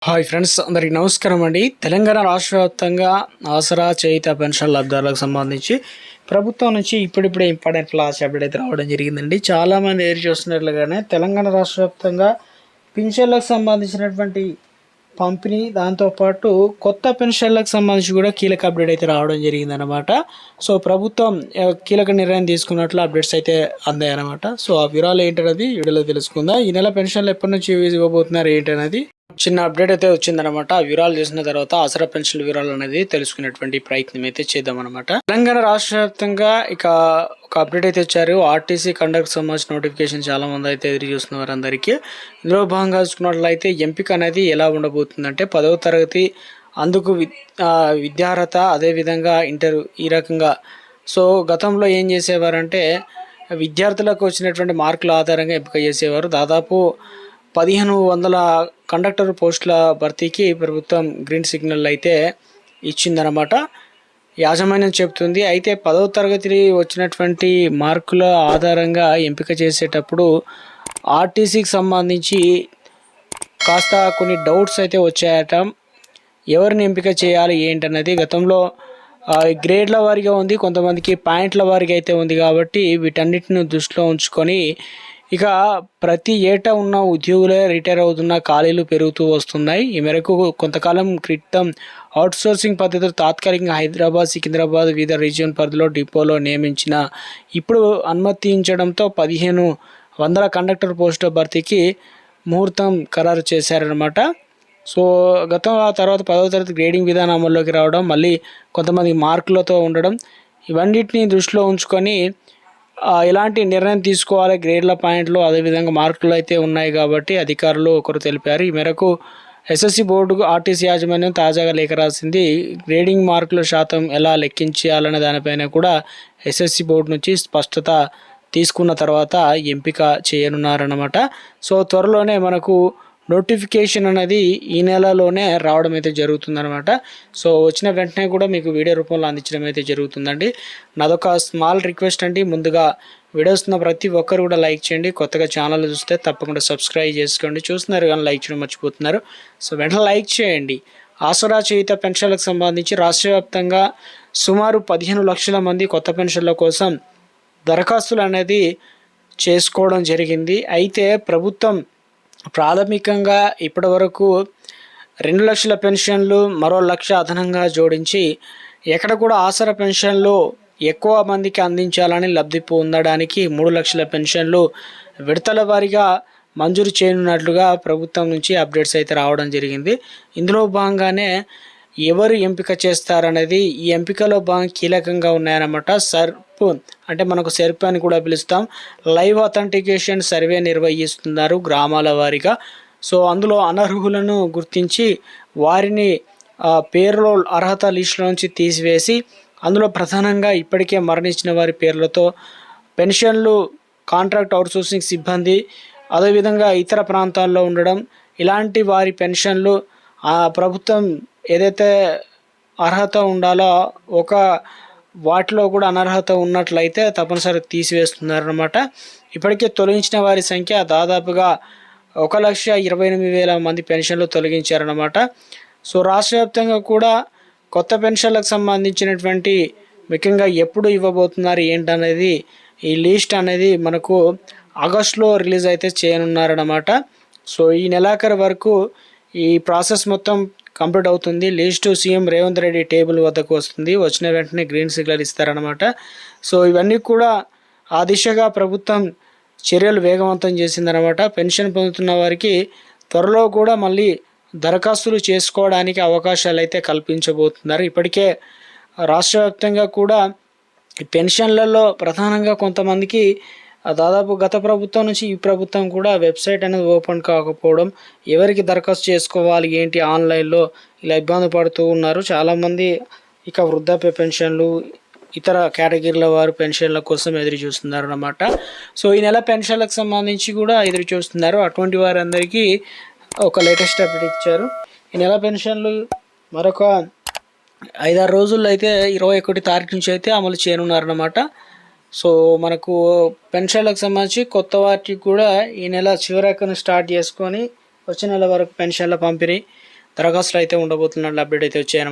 Hi friends, అందరికీ నమస్కారం అండి. తెలంగాణ రాష్ట్ర వ్యాప్తంగా ఆసరా చేయుత పెన్షన్ లబ్ధారులకు సంబంధించి ప్రభుత్వం నుంచి ఇప్పుడిప్పుడే ఇంపార్టెంట్ ఫ్లాష్ అప్డేట్ అయితే రావడం జరిగిందండి. చాలామంది ఎదురు చూస్తున్నట్లుగానే తెలంగాణ రాష్ట్ర వ్యాప్తంగా పింఛన్లకు సంబంధించినటువంటి పంపిణీ, దాంతోపాటు కొత్త పెన్షన్లకు సంబంధించి కూడా కీలక అప్డేట్ అయితే రావడం జరిగిందనమాట. సో ప్రభుత్వం కీలక నిర్ణయం తీసుకున్నట్లు అప్డేట్స్ అయితే అందాయన్నమాట. సో ఆ వివరాలు ఏంటనేది వీడియోలో తెలుసుకుందాం. ఈ నెల పెన్షన్లు ఎప్పటి నుంచి ఇవ్వబోతున్నారు ఏంటనేది చిన్న అప్డేట్ అయితే వచ్చిందనమాట. ఆ వివరాలు చేసిన తర్వాత ఆసరా పెన్షన్ వివరాలు అనేది తెలుసుకునేటువంటి ప్రయత్నం అయితే చేద్దామన్నమాట. తెలంగాణ రాష్ట్ర వ్యాప్తంగా ఇక ఒక అప్డేట్ అయితే వచ్చారు. ఆర్టీసీ కండక్ట్ సంబంధించిన నోటిఫికేషన్ చాలా మంది అయితే ఎదురు చూస్తున్న వారందరికీ. ఇందులో భాగంగా చూసుకున్నట్లయితే ఎంపిక అనేది ఎలా ఉండబోతుందంటే 10వ తరగతి అందుకు విద్యార్హత, అదేవిధంగా ఇంటర్, ఈ రకంగా. సో గతంలో ఏం చేసేవారంటే విద్యార్థులకు వచ్చినటువంటి మార్కుల ఆధారంగా ఎంపిక చేసేవారు. దాదాపు 1500 కండక్టర్ పోస్టుల భర్తీకి ప్రభుత్వం గ్రీన్ సిగ్నల్ అయితే ఇచ్చిందనమాట, యాజమాన్యం చెప్తుంది. అయితే 10వ తరగతి వచ్చినటువంటి మార్కుల ఆధారంగా ఎంపిక చేసేటప్పుడు ఆర్టీసీకి సంబంధించి కాస్త కొన్ని డౌట్స్ అయితే వచ్చాయట. ఎవరిని ఎంపిక చేయాలి ఏంటన్నది గతంలో గ్రేడ్ల వారిగా ఉంది, కొంతమందికి పాయింట్ల వారిగా అయితే ఉంది. కాబట్టి వీటన్నిటిని దృష్టిలో ఉంచుకొని ఇక ప్రతి ఏటా ఉన్న ఉద్యోగులే రిటైర్ అవుతున్న ఖాళీలు పెరుగుతూ వస్తున్నాయి. ఈ మేరకు కొంతకాలం క్రితం అవుట్సోర్సింగ్ పద్ధతిలో తాత్కాలికంగా హైదరాబాద్, సికింద్రాబాద్ వివిధ రీజియన్ పరిధిలో డిపోలో నియమించిన ఇప్పుడు అనుమతించడంతో 1500 కండక్టర్ పోస్టుల భర్తీకి ముహూర్తం ఖరారు చేశారనమాట. సో ఆ తర్వాత 10వ తరగతి గ్రేడింగ్ విధానం అమల్లోకి రావడం, మళ్ళీ కొంతమంది మార్కులతో ఉండడం, ఇవన్నిటిని దృష్టిలో ఉంచుకొని ఎలాంటి నిర్ణయం తీసుకోవాలి, గ్రేడ్ల పాయింట్లు అదేవిధంగా మార్కులు అయితే ఉన్నాయి కాబట్టి అధికారులు ఒకరు తెలిపారు. ఈ మేరకు ఎస్ఎస్సి బోర్డుకు ఆర్టీసీ యాజమాన్యం తాజాగా లేఖ రాసింది. గ్రేడింగ్ మార్కుల శాతం ఎలా లెక్కించాలనే దానిపైన కూడా ఎస్ఎస్సి బోర్డు నుంచి స్పష్టత తీసుకున్న తర్వాత ఎంపిక చేయనున్నారన్నమాట. సో త్వరలోనే మనకు నోటిఫికేషన్ అనేది ఈ నెలలోనే రావడం అయితే జరుగుతుందన్నమాట. సో వచ్చిన వెంటనే కూడా మీకు వీడియో రూపంలో అందించడం అయితే జరుగుతుందండి. నాదొక స్మాల్ రిక్వెస్ట్ అండి, ముందుగా వీడియోస్ ఉన్న ప్రతి ఒక్కరు కూడా లైక్ చేయండి. కొత్తగా ఛానల్ చూస్తే తప్పకుండా సబ్స్క్రైబ్ చేసుకోండి. చూస్తున్నారు కానీ లైక్ చేయడం మర్చిపోతున్నారు. సో వెంటనే లైక్ చేయండి. ఆసరా చేయుత పెన్షన్లకు సంబంధించి రాష్ట్ర వ్యాప్తంగా సుమారు 15 లక్షల మంది కొత్త పెన్షన్ల కోసం దరఖాస్తులు అనేది చేసుకోవడం జరిగింది. అయితే ప్రభుత్వం ప్రాథమికంగా ఇప్పటి వరకు 2 లక్షల పెన్షన్లు, మరో 1 లక్ష అదనంగా జోడించి ఎక్కడ కూడా ఆసరా పెన్షన్లు ఎక్కువ మందికి అందించాలని లబ్ధి పొందడానికి 3 లక్షల పెన్షన్లు విడతల వారీగా మంజూరు చేయనున్నట్లుగా ప్రభుత్వం నుంచి అప్డేట్స్ అయితే రావడం జరిగింది. ఇందులో భాగంగానే ఎవరు ఎంపిక చేస్తారనేది ఈ ఎంపికలో బాగా కీలకంగా ఉన్నాయన్నమాట. సర్ప్ అంటే మనకు సెర్ప్ అని కూడా పిలుస్తాం, లైవ్ అథెంటికేషన్ సర్వే నిర్వహిస్తున్నారు గ్రామాల వారీగా. సో అందులో అనర్హులను గుర్తించి వారిని పేరులో అర్హత లిస్టుల నుంచి తీసివేసి అందులో ప్రధానంగా ఇప్పటికే మరణించిన వారి పేర్లతో పెన్షన్లు, కాంట్రాక్ట్ అవుట్సోర్సింగ్ సిబ్బంది, అదేవిధంగా ఇతర ప్రాంతాల్లో ఉండడం, ఇలాంటి వారి పెన్షన్లు ప్రభుత్వం ఏదైతే అర్హత ఉండాలో ఒక వాటిలో కూడా అనర్హత ఉన్నట్లయితే తప్పనిసరి తీసివేస్తున్నారన్నమాట. ఇప్పటికే తొలగించిన వారి సంఖ్య దాదాపుగా 1,28,000 మంది పెన్షన్లు తొలగించారన్నమాట. సో రాష్ట్ర వ్యాప్తంగా కూడా కొత్త పెన్షన్లకు సంబంధించినటువంటి ముఖ్యంగా ఎప్పుడు ఇవ్వబోతున్నారు ఏంటనేది ఈ లిస్ట్ అనేది మనకు ఆగస్టులో రిలీజ్ అయితే చేయనున్నారన్నమాట. సో ఈ నెలాఖరు వరకు ఈ ప్రాసెస్ మొత్తం కంప్లీట్ అవుతుంది. List CM Revanth Reddy table వద్దకు వస్తుంది. వచ్చిన వెంటనే గ్రీన్ సిగ్నల్ ఇస్తారనమాట. సో ఇవన్నీ కూడా ఆ దిశగా ప్రభుత్వం చర్యలు వేగవంతం చేసిందనమాట. పెన్షన్ పొందుతున్న వారికి త్వరలో కూడా మళ్ళీ దరఖాస్తులు చేసుకోవడానికి అవకాశాలు అయితే కల్పించబోతున్నారు. ఇప్పటికే రాష్ట్ర వ్యాప్తంగా కూడా పెన్షన్లలో ప్రధానంగా కొంతమందికి దాదాపు గత ప్రభుత్వం నుంచి ఈ ప్రభుత్వం కూడా వెబ్సైట్ అనేది ఓపెన్ కాకపోవడం, ఎవరికి దరఖాస్తు చేసుకోవాలి ఏంటి ఆన్లైన్లో ఇలా ఇబ్బంది పడుతూ ఉన్నారు చాలామంది. ఇక వృద్ధాప్య పెన్షన్లు, ఇతర కేటగిరీల వారు పెన్షన్ల కోసం ఎదురు చూస్తున్నారు అన్నమాట. సో ఈ నెల పెన్షన్లకు సంబంధించి కూడా ఎదురు చూస్తున్నారు. అటువంటి వారందరికీ ఒక లేటెస్ట్ అప్డేట్ ఇచ్చారు. ఈ నెల పెన్షన్లు మరొక 5-6 రోజుల్లో అయితే 21 తారీఖు నుంచి అయితే అమలు చేయనున్నారన్నమాట. సో మనకు పెన్షన్లకు సంబంధించి కొత్త వాటికి కూడా ఈ నెల చివరికను స్టార్ట్ చేసుకొని వచ్చే నెల వరకు పెన్షన్ల పంపిణీ దరఖాస్తులు అయితే ఉండబోతున్నట్లు అప్డేట్ అయితే వచ్చాయన్నమాట.